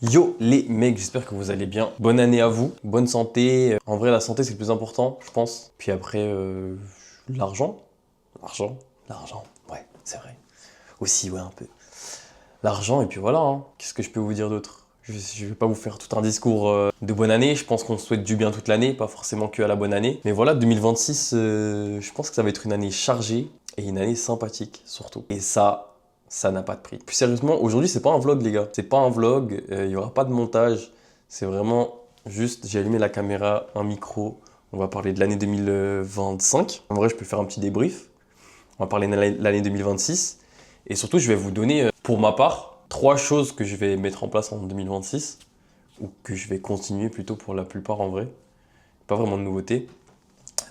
Yo les mecs, j'espère que vous allez bien. Bonne année à vous, bonne santé. En vrai, la santé c'est le plus important, je pense. Puis après, l'argent. L'argent, ouais, c'est vrai. Aussi, ouais, un peu. L'argent, et puis voilà, hein. Qu'est-ce que je peux vous dire d'autre? Je vais pas vous faire tout un discours de bonne année. Je pense qu'on se souhaite du bien toute l'année, pas forcément que à la bonne année. Mais voilà, 2026, je pense que ça va être une année chargée et une année sympathique, surtout. Et ça n'a pas de prix. Plus sérieusement, aujourd'hui, c'est pas un vlog, les gars. C'est pas un vlog, il y aura pas de montage. C'est vraiment juste, j'ai allumé la caméra, un micro. On va parler de l'année 2025. En vrai, je peux faire un petit débrief. On va parler de l'année 2026. Et surtout, je vais vous donner, pour ma part, 3 choses que je vais mettre en place en 2026. Ou que je vais continuer plutôt pour la plupart en vrai. Pas vraiment de nouveautés.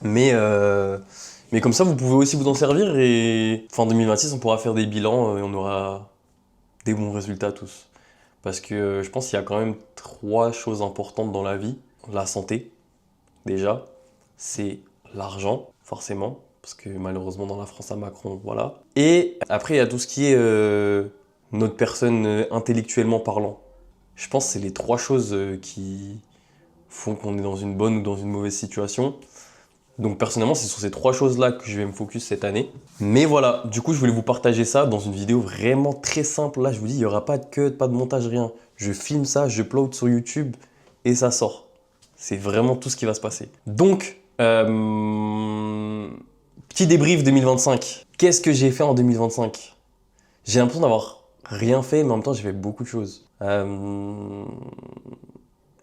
Mais, euh, mais comme ça, vous pouvez aussi vous en servir. Et fin 2026, on pourra faire des bilans et on aura des bons résultats tous. Parce que je pense qu'il y a quand même 3 choses importantes dans la vie. La santé, déjà. C'est l'argent, forcément. Parce que malheureusement, dans la France à Macron, voilà. Et après, il y a tout ce qui est notre personne intellectuellement parlant. Je pense que c'est les 3 choses qui font qu'on est dans une bonne ou dans une mauvaise situation. Donc personnellement, c'est sur ces 3 choses-là que je vais me focus cette année. Mais voilà, du coup, je voulais vous partager ça dans une vidéo vraiment très simple. Là, je vous dis, il n'y aura pas de cut, pas de montage, rien. Je filme ça, je upload sur YouTube et ça sort. C'est vraiment tout ce qui va se passer. Donc, petit débrief 2025. Qu'est-ce que j'ai fait en 2025? J'ai l'impression d'avoir rien fait, mais en même temps, j'ai fait beaucoup de choses.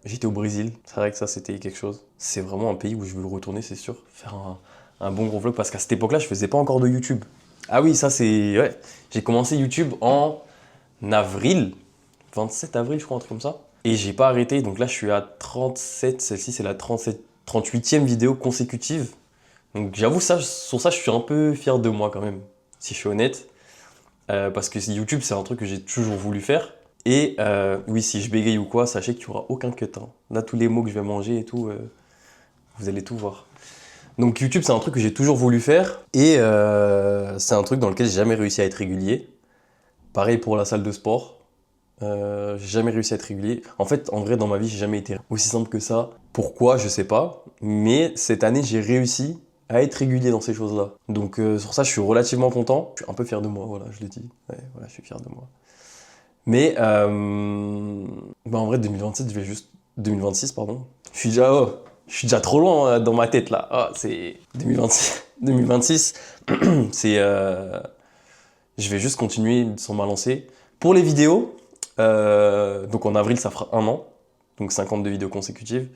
J'étais au Brésil, c'est vrai que ça c'était quelque chose. C'est vraiment un pays où je veux retourner, c'est sûr. Faire un bon gros vlog parce qu'à cette époque-là, je faisais pas encore de YouTube. Ah oui, ça c'est. Ouais. J'ai commencé YouTube en avril, 27 avril, je crois, un truc comme ça. Et j'ai pas arrêté, donc là je suis à 37, celle-ci c'est la 37, 38e vidéo consécutive. Donc j'avoue, ça, sur ça, je suis un peu fier de moi quand même, si je suis honnête. Parce que YouTube, c'est un truc que j'ai toujours voulu faire. Et oui, si je bégaye ou quoi, sachez qu'il n'y aura aucun cut, hein. Là, tous les mots que je vais manger et tout, vous allez tout voir. Donc YouTube, c'est un truc que j'ai toujours voulu faire. Et c'est un truc dans lequel j'ai jamais réussi à être régulier. Pareil pour la salle de sport. J'ai jamais réussi à être régulier. En fait, en vrai, dans ma vie, j'ai jamais été aussi simple que ça. Pourquoi, je sais pas. Mais cette année, j'ai réussi à être régulier dans ces choses-là. Donc sur ça, je suis relativement content. Je suis un peu fier de moi, voilà, je l'ai dit. Ouais, voilà, je suis fier de moi. Mais bah en vrai, 2027, je vais juste. 2026, pardon. Je suis déjà trop loin dans ma tête là. Ah, c'est 2026. 2026, c'est. Je vais juste continuer sur ma lancée. Pour les vidéos, donc en avril, ça fera 1 an. Donc 52 vidéos consécutives.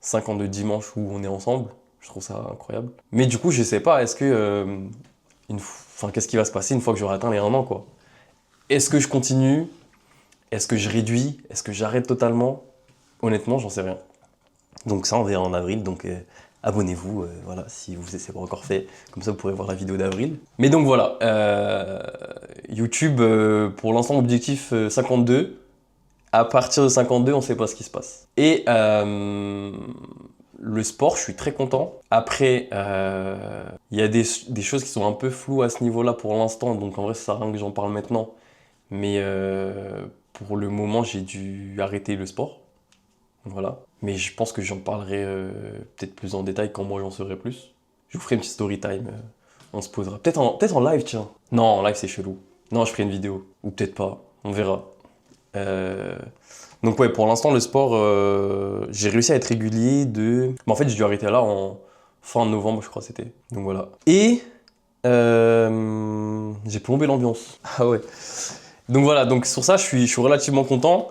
52 dimanches où on est ensemble. Je trouve ça incroyable. Mais du coup, je sais pas, est-ce que. Enfin, qu'est-ce qui va se passer une fois que j'aurai atteint les 1 an, quoi? Est-ce que je continue? Est-ce que je réduis? Est-ce que j'arrête totalement? Honnêtement, j'en sais rien. Donc ça, on verra en avril. Donc abonnez-vous, voilà, si vous ne l'avez pas encore fait. Comme ça, vous pourrez voir la vidéo d'avril. Mais donc voilà, YouTube, pour l'instant, objectif 52. À partir de 52, on ne sait pas ce qui se passe. Et le sport, je suis très content. Après, il y a des choses qui sont un peu floues à ce niveau-là pour l'instant. Donc en vrai, ça sert à rien que j'en parle maintenant. Mais pour le moment, j'ai dû arrêter le sport. Voilà. Mais je pense que j'en parlerai peut-être plus en détail quand moi j'en saurai plus. Je vous ferai une petite story time. On se posera. Peut-être en live, tiens. Non, en live, c'est chelou. Non, je ferai une vidéo. Ou peut-être pas. On verra. Euh, Donc ouais, pour l'instant, le sport, j'ai réussi à être régulier de. Mais en fait, j'ai dû arrêter là en fin novembre, je crois que c'était. Donc voilà. Et j'ai plombé l'ambiance. Ah ouais. Donc voilà, donc sur ça, je suis relativement content.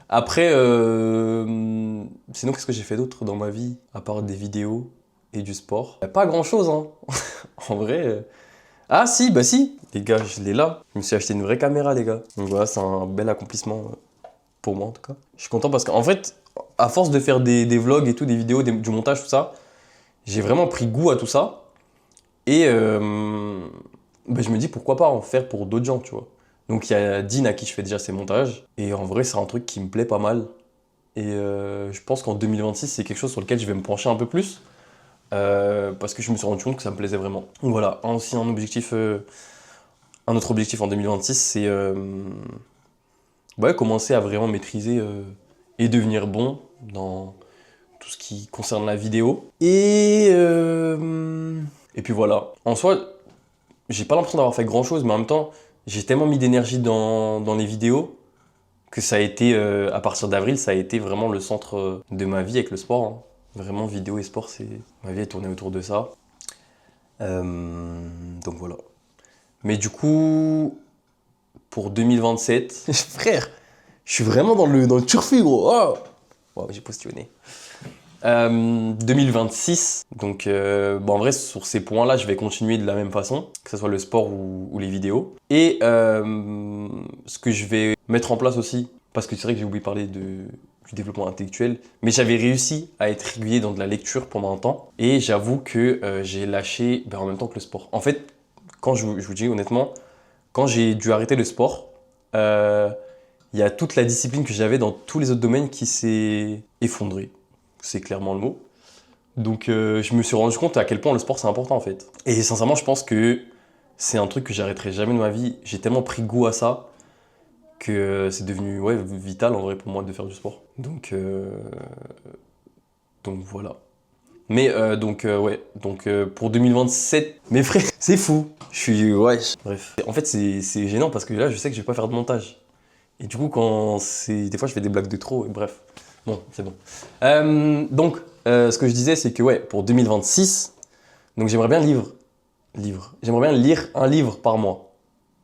Après, sinon, qu'est-ce que j'ai fait d'autre dans ma vie, à part des vidéos et du sport? Y a pas grand-chose, hein. En vrai. Ah si, bah si. Les gars, je l'ai là. Je me suis acheté une vraie caméra, les gars. Donc voilà, c'est un bel accomplissement pour moi, en tout cas. Je suis content parce qu'en fait, à force de faire des vlogs et tout, des vidéos, du montage, tout ça, j'ai vraiment pris goût à tout ça. Et bah, je me dis pourquoi pas en faire pour d'autres gens, tu vois. Donc il y a Dean à qui je fais déjà ses montages. Et en vrai, c'est un truc qui me plaît pas mal. Et je pense qu'en 2026, c'est quelque chose sur lequel je vais me pencher un peu plus. Parce que je me suis rendu compte que ça me plaisait vraiment. Donc voilà, un autre objectif en 2026, c'est ouais, commencer à vraiment maîtriser et devenir bon dans tout ce qui concerne la vidéo. Et puis voilà. En soi, j'ai pas l'impression d'avoir fait grand chose, mais en même temps, j'ai tellement mis d'énergie dans les vidéos que ça a été, à partir d'avril, ça a été vraiment le centre de ma vie avec le sport, hein. Vraiment, vidéo et sport, ma vie est tournée autour de ça. Donc voilà. Mais du coup, pour 2027, frère, je suis vraiment dans le turfu, gros. Oh wow, j'ai postillonné. 2026, donc bon, en vrai sur ces points-là, je vais continuer de la même façon, que ce soit le sport ou les vidéos. Et ce que je vais mettre en place aussi, parce que c'est vrai que j'ai oublié de parler du développement intellectuel, mais j'avais réussi à être régulier dans de la lecture pendant un temps, et j'avoue que j'ai lâché en même temps que le sport. En fait, quand je vous dis honnêtement, quand j'ai dû arrêter le sport, il y a toute la discipline que j'avais dans tous les autres domaines qui s'est effondrée. C'est clairement le mot. Donc je me suis rendu compte à quel point le sport c'est important en fait. Et sincèrement, je pense que c'est un truc que j'arrêterai jamais de ma vie. J'ai tellement pris goût à ça que c'est devenu vital en vrai pour moi de faire du sport. Donc voilà. Mais pour 2027, mes frères, c'est fou. Je suis bref. En fait, c'est gênant parce que là, je sais que je vais pas faire de montage. Et du coup, des fois, je fais des blagues de trop. Et bref, bon, c'est bon. Ce que je disais, c'est que pour 2026, donc j'aimerais bien J'aimerais bien lire un livre par mois.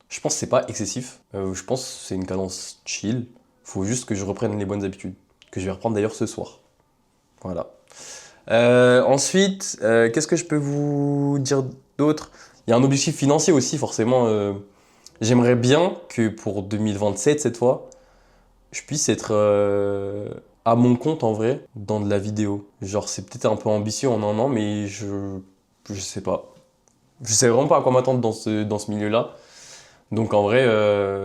Je pense que c'est pas excessif. Je pense que c'est une cadence chill. Faut juste que je reprenne les bonnes habitudes, que je vais reprendre d'ailleurs ce soir. Voilà. Ensuite, qu'est-ce que je peux vous dire d'autre? Il y a un objectif financier aussi, forcément. J'aimerais bien que pour 2027, cette fois, je puisse être à mon compte en vrai dans de la vidéo. Genre, c'est peut-être un peu ambitieux en un an, mais je sais pas. Je sais vraiment pas à quoi m'attendre dans ce milieu-là. Donc en vrai,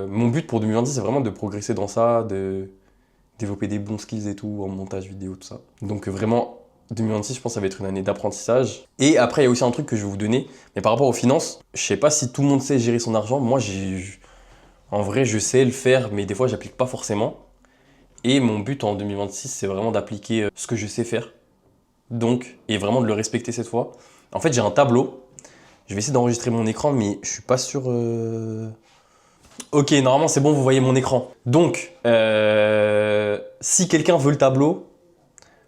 mon but pour 2026, c'est vraiment de progresser dans ça, de développer des bons skills et tout, en montage vidéo, tout ça. Donc vraiment, 2026, je pense que ça va être une année d'apprentissage. Et après, il y a aussi un truc que je vais vous donner, mais par rapport aux finances, je sais pas si tout le monde sait gérer son argent. Moi, en vrai, je sais le faire, mais des fois, j'applique pas forcément. Et mon but en 2026, c'est vraiment d'appliquer ce que je sais faire. Donc, et vraiment de le respecter cette fois. En fait, j'ai un tableau. Je vais essayer d'enregistrer mon écran, mais je suis pas sûr. Ok, normalement, c'est bon, vous voyez mon écran. Donc, si quelqu'un veut le tableau,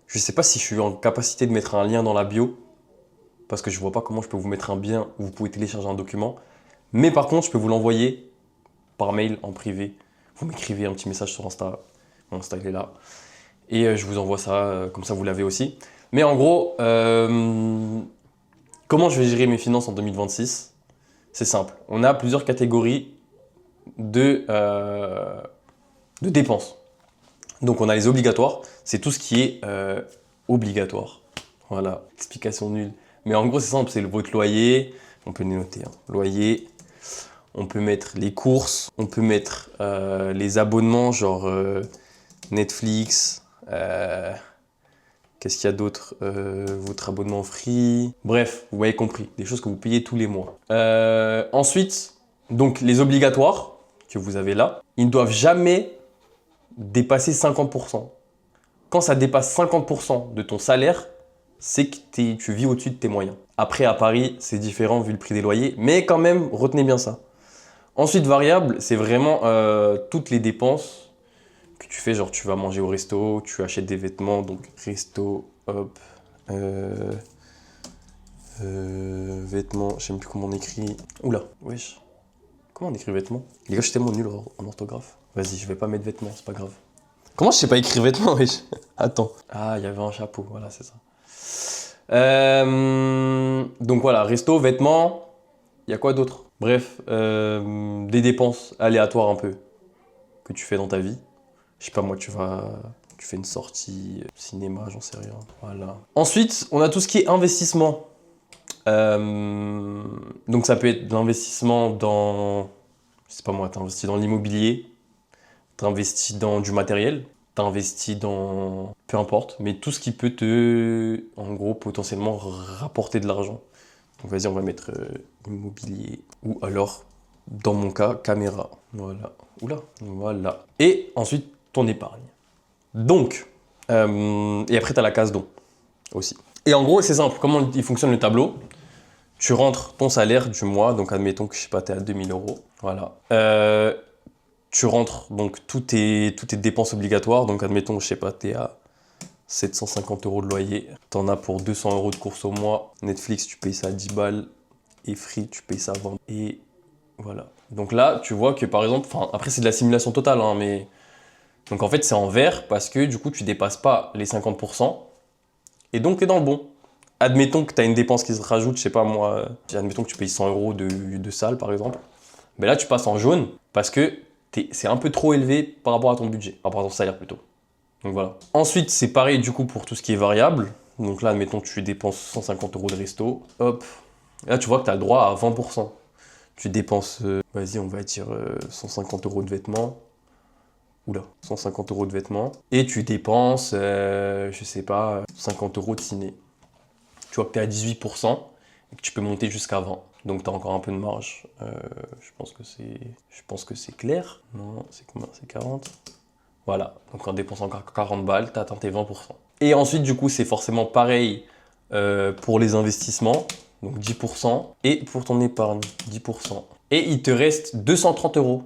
je sais pas si je suis en capacité de mettre un lien dans la bio, parce que je vois pas comment je peux vous mettre un bien où vous pouvez télécharger un document. Mais par contre, je peux vous l'envoyer par mail en privé. Vous m'écrivez un petit message sur Insta. Mon Insta, il est là. Et je vous envoie ça, comme ça vous l'avez aussi. Mais en gros, comment je vais gérer mes finances en 2026? C'est simple. On a plusieurs catégories de dépenses. Donc on a les obligatoires. C'est tout ce qui est obligatoire. Voilà, explication nulle. Mais en gros, c'est simple. C'est votre loyer. On peut les noter. Hein. Loyer. On peut mettre les courses. On peut mettre les abonnements, genre Netflix. Qu'est-ce qu'il y a d'autre? Votre abonnement free. Bref, vous m'avez compris. Des choses que vous payez tous les mois. Ensuite, donc les obligatoires que vous avez là, ils ne doivent jamais dépasser 50%. Quand ça dépasse 50% de ton salaire, c'est que tu vis au-dessus de tes moyens. Après, à Paris, c'est différent vu le prix des loyers. Mais quand même, retenez bien ça. Ensuite, variable, c'est vraiment toutes les dépenses que tu fais, genre tu vas manger au resto, tu achètes des vêtements, donc resto, hop, vêtements, je sais même plus comment on écrit. Oula, wesh, comment on écrit vêtements? Les gars, je suis tellement nul en orthographe. Vas-y, je vais pas mettre vêtements, c'est pas grave. Comment je sais pas écrire vêtements, wesh? Attends. Ah, il y avait un chapeau, voilà, c'est ça. Donc voilà, resto, vêtements, il y a quoi d'autre? Bref, des dépenses aléatoires un peu que tu fais dans ta vie. Je sais pas, moi, tu fais une sortie, cinéma, j'en sais rien. Voilà. Ensuite, on a tout ce qui est investissement. Donc, ça peut être de l'investissement dans, je sais pas moi, t'investis dans l'immobilier, t'investis dans du matériel, t'investis dans, peu importe, mais tout ce qui peut en gros, potentiellement rapporter de l'argent. Donc, vas-y, on va mettre immobilier ou alors Dans mon cas, caméra. Voilà. Oula. Voilà. Et ensuite, ton épargne. Donc, et après, tu as la case don aussi. Et en gros, c'est simple. Comment il fonctionne le tableau? Tu rentres ton salaire du mois. Donc, admettons que, je sais pas, tu es à 2000 euros. Voilà. Tu rentres donc toutes tes dépenses obligatoires. Donc, admettons, je sais pas, tu es à 750 euros de loyer. Tu en as pour 200 euros de course au mois. Netflix, tu payes ça à 10 balles. Et Free, tu payes ça à 20. Et voilà. Donc là, tu vois que par exemple, après c'est de la simulation totale, hein, mais... Donc en fait, c'est en vert parce que du coup, tu dépasses pas les 50%. Et donc, tu es dans le bon. Admettons que tu as une dépense qui se rajoute, je sais pas moi, admettons que tu payes 100 euros de salle par exemple. Mais là, tu passes en jaune parce que c'est un peu trop élevé par rapport à ton budget, par rapport à ton salaire plutôt. Donc voilà. Ensuite, c'est pareil du coup pour tout ce qui est variable. Donc là, admettons que tu dépenses 150 euros de resto. Hop. Là, tu vois que tu as le droit à 20%. Tu dépenses, vas-y, on va dire 150 euros de vêtements. Oula, 150 euros de vêtements. Et tu dépenses, je sais pas, 50 euros de ciné. Tu vois que tu es à 18% et que tu peux monter jusqu'à 20. Donc tu as encore un peu de marge. Je pense que c'est clair. Non, c'est combien? C'est 40. Voilà, donc en dépensant 40 balles, tu atteins tes 20%. Et ensuite, du coup, c'est forcément pareil pour les investissements, donc 10%, et pour ton épargne, 10%. Et il te reste 230 euros.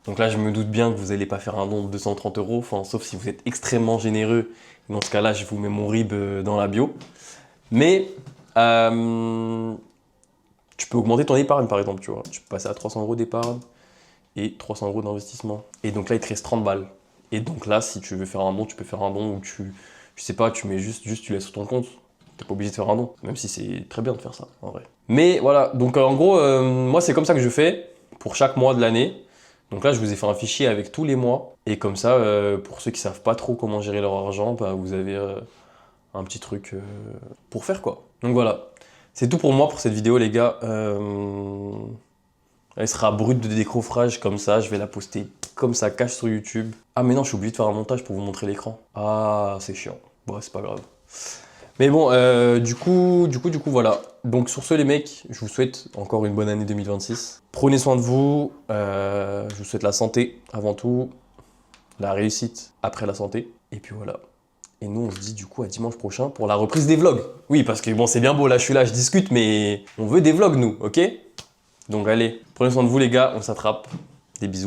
Donc là, je me doute bien que vous n'allez pas faire un don de 230 euros, sauf si vous êtes extrêmement généreux. Dans ce cas-là, je vous mets mon RIB dans la bio. Mais tu peux augmenter ton épargne, par exemple, tu vois. Tu peux passer à 300 euros d'épargne et 300 euros d'investissement. Et donc là, il te reste 30 balles. Et donc là, si tu veux faire un don, tu peux faire un don où je sais pas, tu mets juste tu laisses sur ton compte. T'es pas obligé de faire un don, même si c'est très bien de faire ça, en vrai. Mais voilà, donc en gros, moi, c'est comme ça que je fais pour chaque mois de l'année. Donc là, je vous ai fait un fichier avec tous les mois. Et comme ça, pour ceux qui savent pas trop comment gérer leur argent, bah, vous avez un petit truc pour faire, quoi. Donc voilà, c'est tout pour moi pour cette vidéo, les gars. Elle sera brute de décoffrage comme ça, je vais la poster comme ça, cache sur YouTube. Ah mais non, je suis obligé de faire un montage pour vous montrer l'écran. Ah, c'est chiant. Bon, c'est pas grave. Mais bon, du coup, voilà. Donc sur ce, les mecs, je vous souhaite encore une bonne année 2026. Prenez soin de vous. Je vous souhaite la santé avant tout, la réussite après la santé. Et puis voilà. Et nous, on se dit du coup à dimanche prochain pour la reprise des vlogs. Oui, parce que bon, c'est bien beau, là, je suis là, je discute, mais on veut des vlogs, nous, ok? Donc allez, prenez soin de vous, les gars, on s'attrape. Des bisous.